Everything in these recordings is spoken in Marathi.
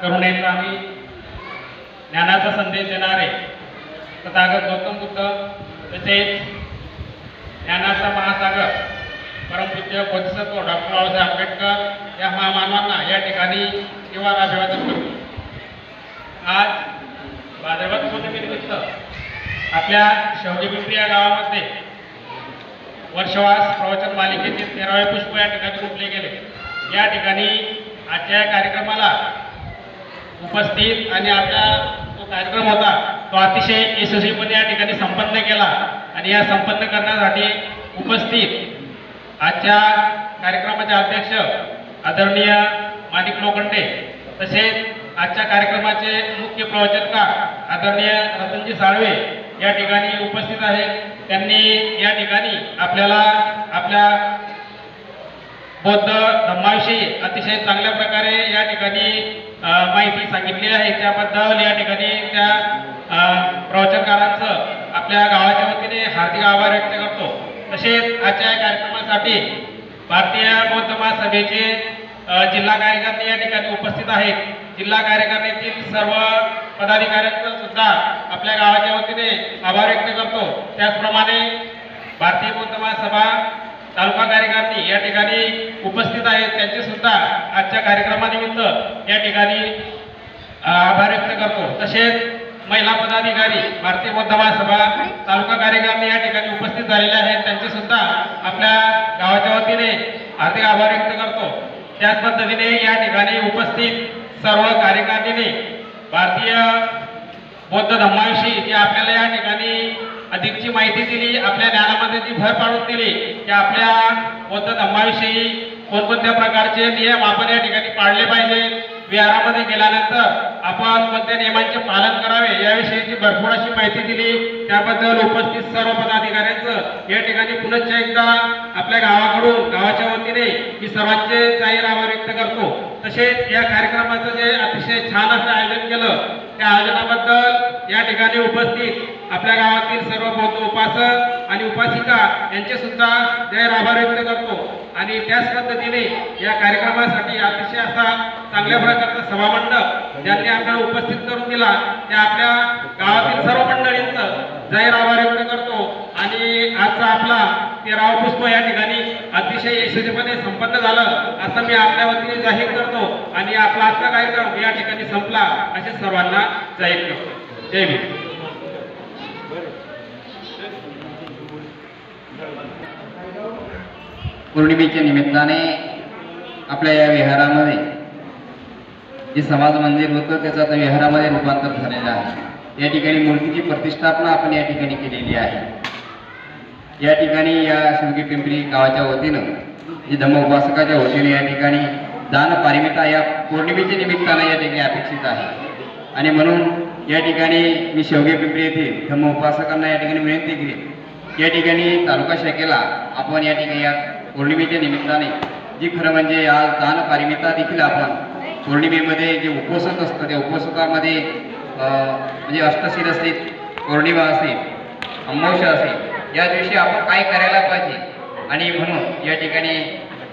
करुणेचा आणि ज्ञानाचा संदेश देणारे तथागत गौतम बुद्ध तसेच ज्ञानाचा महासागर परमपूज्य बोधिसत्व डॉक्टर बाबासाहेब आंबेडकर या महामानवांना या ठिकाणी किंवा अभिवादन करतो। आज भाद्रपद पौर्णिमेनिमित्त आपल्या शेवटी पिंपरी या गावामध्ये वर्षवास प्रवचन मालिकेचे 13वे पुष्प या ठिकाणी रोपले गेले। या ठिकाणी आजच्या या कार्यक्रमाला उपस्थित आणि आपला जो कार्यक्रम होता तो अतिशय यशस्वीपणे या ठिकाणी संपन्न केला आणि या संपन्न करण्यासाठी उपस्थित आजच्या कार्यक्रमाचे अध्यक्ष आदरणीय माणिक लोखंडे तसेच आजच्या कार्यक्रमाचे मुख्य प्रवचनकार आदरणीय रतनजी साळवे या ठिकाणी उपस्थित आहेत। त्यांनी या ठिकाणी आपल्याला आपल्या बौद्ध धम्माविषयी अतिशय चांगल्या प्रकारे या ठिकाणी माहिती सांगितली आहे। त्याबद्दल या ठिकाणी त्या प्रवचनकारांचं आपल्या गावाच्या वतीने हार्दिक आभार व्यक्त करतो। तसेच आजच्या कार्यक्रमासाठी भारतीय बौद्ध महासभेचे जिल्हा कार्यकारिणी या ठिकाणी उपस्थित आहेत। जिल्हा कार्यकारिणीतील सर्व पदाधिकाऱ्यांचा सुद्धा आपल्या गावाच्या वतीने आभार व्यक्त करतो। त्याचप्रमाणे भारतीय बौद्ध महासभा तालुका कार्यकारिणी या ठिकाणी उपस्थित आहेत, त्यांचे सुद्धा आजच्या कार्यक्रमानिमित्त या ठिकाणी आभार व्यक्त करतो। तसेच महिला पदाधिकारी भारतीय बौद्ध महासभा तालुका कार्यकारिणी या ठिकाणी उपस्थित झालेले आहेत, त्यांचे सुद्धा आपल्या गावाच्या वतीने हार्दिक आभार व्यक्त करतो। त्याच पद्धतीने या ठिकाणी उपस्थित सर्व कार्यकारिणीने भारतीय बौद्ध धम्माविषयी जी आपल्याला या ठिकाणी अधिकची माहिती दिली, आपल्या ज्ञानामध्ये जी भर पाडून दिली की आपल्या बौद्ध धम्माविषयी कोणकोणत्या प्रकारचे नियम आपण या ठिकाणी पाळले पाहिजे, विहारामध्ये गेल्यानंतर आपण कोणत्या नियमांचे पालन करावे याविषयीची भरपूर अशी माहिती दिली। त्याबद्दल उपस्थित सर्व पदाधिकाऱ्यांचं या ठिकाणी पुनश्च एकदा आपल्या गावाकडून गावाच्या वतीने मी सर्वांचे जाहीर आभार व्यक्त करतो। तसेच या कार्यक्रमाचं जे अतिशय छान असं आयोजन केलं त्या आयोजनाबद्दल या ठिकाणी उपस्थित आपल्या गावातील सर्व बौद्ध उपासक आणि उपासिका यांचे सुद्धा जाहीर आभार व्यक्त करतो। आणि त्याच पद्धतीने या कार्यक्रमासाठी अतिशय असा चांगल्या प्रकारचा सभामंडप ज्यांनी आपल्याला उपस्थित करून दिला त्या आपल्या गावातील सर्व मंडळींचं जाहीर आभार व्यक्त करतो। आणि आजचा आपला 13वा पुष्प या ठिकाणी अतिशय यशस्वीपणे संपन्न झालं असं मी आपल्या वतीने जाहीर करतो आणि आपला आजचा कार्यक्रम या ठिकाणी संपला असे सर्वांना जाहीर करतो। जय भीम। पौर्णिमेच्या निमित्ताने आपल्या या विहारामध्ये जे समाज मंदिर होतं त्याचं आता विहारामध्ये रूपांतर झालेलं आहे। या ठिकाणी मूर्तीची प्रतिष्ठापना आपण या ठिकाणी केलेली आहे। या ठिकाणी या शेवटी पिंपरी गावाच्या वतीनं जी धम्म उपासकाच्या वतीने या ठिकाणी दान पारिमिता या पौर्णिमेच्या निमित्ताने या ठिकाणी अपेक्षित आहे आणि म्हणून या ठिकाणी मी शेवटी पिंपरी येथे धम्म उपासकांना या ठिकाणी विनंती केली। या ठिकाणी तालुका शाखेला आपण या ठिकाणी या पौर्णिमेच्या निमित्ताने जी खरं म्हणजे आज दान पारिमिता देखील आपण पौर्णिमेमध्ये जे उपोषक असतं त्या उपोषकामध्ये म्हणजे अष्टशील असेल, पौर्णिमा असेल, अमावस्या असेल या दिवशी आपण काय करायला पाहिजे आणि म्हणून या ठिकाणी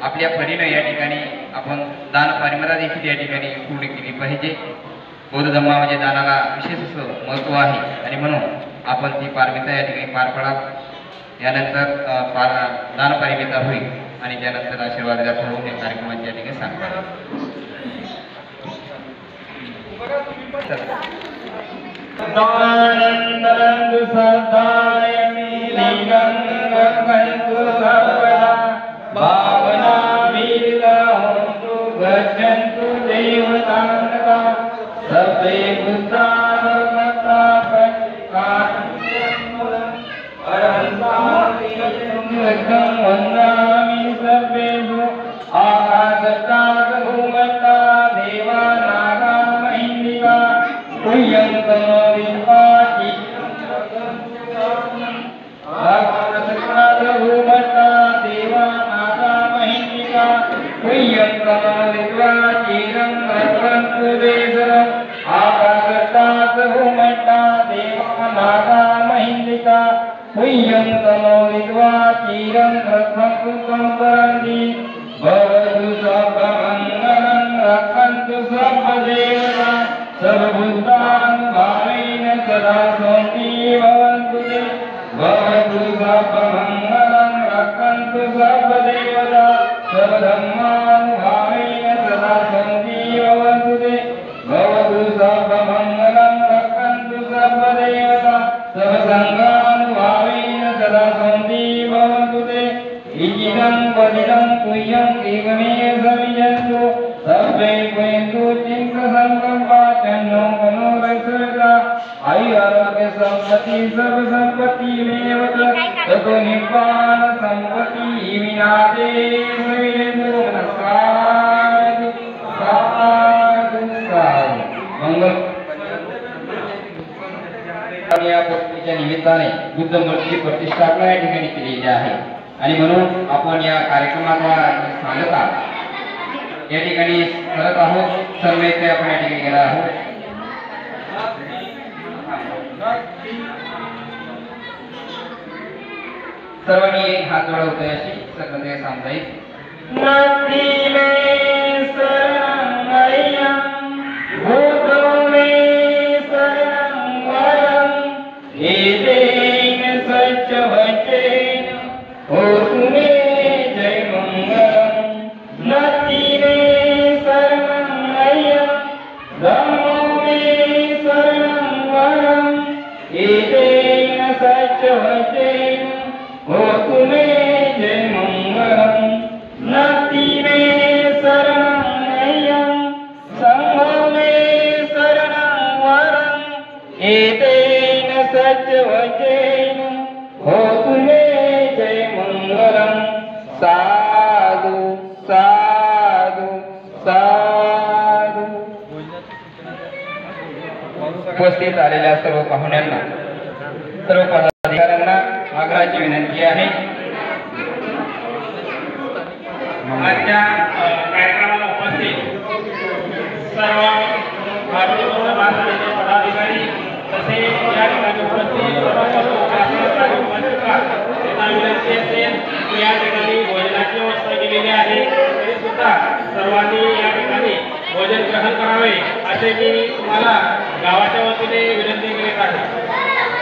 आपल्या परीनं या ठिकाणी आपण दान पारिमिता देखील या ठिकाणी पूर्ण केली पाहिजे। बौद्ध धम्मा म्हणजे दानाला विशेष असं महत्त्व आहे आणि म्हणून आपण ती पारमिता या ठिकाणी पार पडाल। यानंतर दान पारिमिता होईल आणि त्यानंतर आशीर्वादाला ठरवून या कार्यक्रमाची या ठिकाणी सांगतात। भवतु सर्वमङ्गलं रक्षन्तु सर्वदेवता सर्वभूतानुभावेन सदा शान्ति भवन्तु ते भवतु सर्वमङ्गलं रक्षन्तु सर्वदेवता सर्वधर्मानुभावेन सदा शान्ति भवन्तु ते भवतु सर्वमङ्गलं रक्षन्तु सर्वदेवता सर्वसङ्गानुभावेन सदा शान्ति भवन्तु ते इदं वदिनं तुह्यं देवमे सविजन्तु सर्वे क्वयन्तु चिन्तसङ्कल्पाचन्नो मनोरक्षता आयुरारोग्य सम्पत्ति सर्वसम्पत्तिमेव ततो निर्वाण सम्पत्ति विनाशे सविजन्तु साधु साधु साधु मंगल या पत्नीच्या निमित्ताने बुद्ध मूर्तीची प्रतिष्ठापना या ठिकाणी केलेली आहे आणि म्हणून आपण या कार्यक्रमाचा सांगता या ठिकाणी करत आहोत सर्व इथे आपण या ठिकाणी गेला आहोत सर्वांनी हात जोडवतोय अशी सगळं सांगता येईल ओ तुम्हें जय मंगलम नदी में शरणं अय्यम धम्मो में शरणं वरम एतेन सत्यवचेन ओ तुम्हें जय मंगलम नदी में शरणं अय्यम संघो में शरणं वरम एतेन सत्यवचेन ओ तुम्हें जय मंगलम साधु साधु साधु उपस्थित आलेल्या सर्व पाहुण्यांना सर्व पदाधिकाऱ्यांना आग्रहाची विनंती आहे आजच्या कार्यक्रमाला उपस्थित सर्व भारतीय महासभेचे पदाधिकारी तसेच या ठिकाणी उपस्थित सर्व विनंती असेल की या ठिकाणी भोजनाची व्यवस्था केलेली आहे तरी सुद्धा सर्वांनी या ठिकाणी भोजन ग्रहण करावे असे मी तुम्हाला गावाच्या वतीने विनंती करीत आहे.